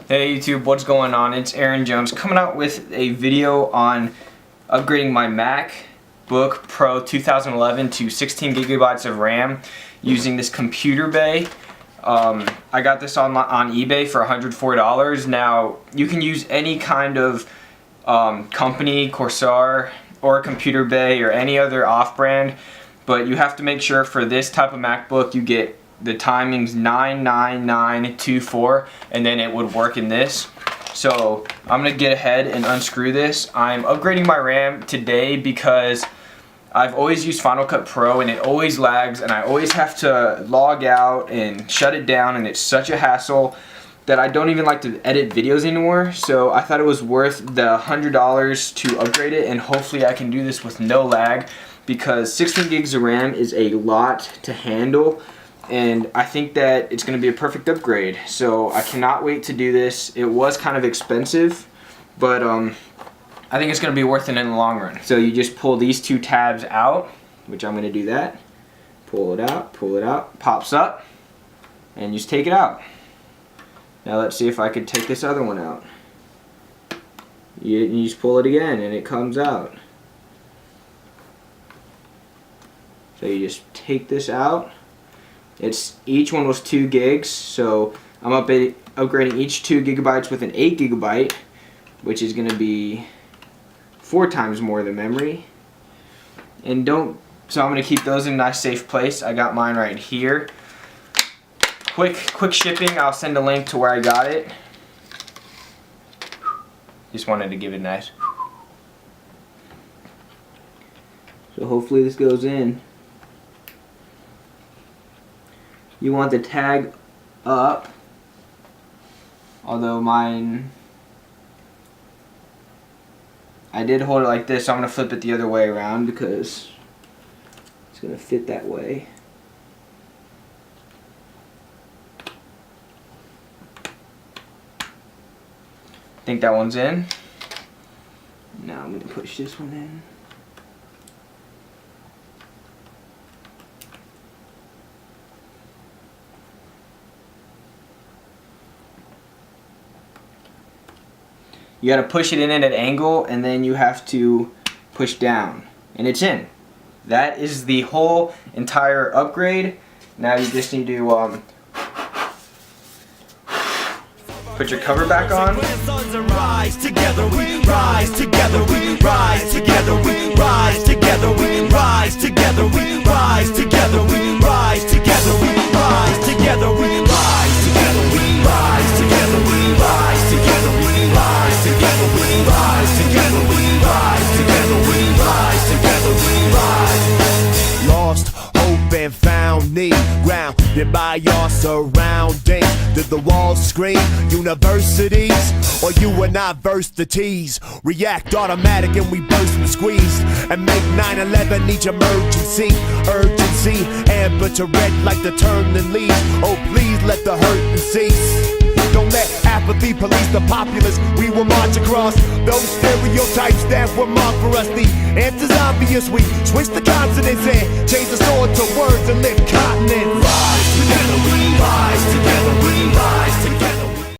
Hey YouTube, what's going on? It's Aaron Jones coming out with a video on upgrading my MacBook Pro 2011 to 16 gigabytes of RAM using this computer bay. I got this on eBay for $104. Now, you can use any kind of company, Corsair, or Computer Bay, or any other off-brand, but you have to make sure for this type of MacBook you get the timings 99924, and then it would work in this. So I'm gonna get ahead and unscrew this. I'm upgrading my RAM today because I've always used Final Cut Pro and it always lags, and I always have to log out and shut it down, and it's such a hassle that I don't even like to edit videos anymore. So I thought it was worth the $100 to upgrade it, and hopefully I can do this with no lag, because 16 gigs of RAM is a lot to handle, and I think that it's going to be a perfect upgrade. So I cannot wait to do this. It was kind of expensive, but I think it's going to be worth it in the long run. So you just pull these two tabs out, which I'm going to do that. Pull it out, pops up, and you just take it out. Now let's see if I could take this other one out. You just pull it again and it comes out. So you just take this out. Each one was 2 gigs, so I'm upgrading each 2 gigabytes with an 8 gigabyte, which is going to be 4 times more the memory. So I'm going to keep those in a nice safe place. I got mine right here. Quick shipping. I'll send a link to where I got it. Just wanted to give it a nice. So hopefully this goes in. You want the tag up, although mine, I did hold it like this, so I'm going to flip it the other way around because it's going to fit that way. I think that one's in. Now I'm going to push this one in. You got to push it in at an angle, and then you have to push down, and it's in. That is the whole entire upgrade. Now you just need to put your cover back on. Rise together, we rise together, we rise together, we rise together, we rise together, we rise together, we rise together, we rise together, we rise together, we rise together, we rise together, we rise together, we rise together, we rise together, we rise together, we rise. Lost hope and found need, grounded by your surroundings. Did the walls scream universities, or you and I verse the T's? React automatic and we burst and squeeze, and make 9/11 each emergency. Urgency, amber to red like the turning leaves. Oh please let the hurt cease. Don't let apathy police the populace. We will march across those stereotypes that were marked for us. The answer's obvious. We switch the consonants and change the sword to words and lift continents. Rise together, we rise together, we rise together.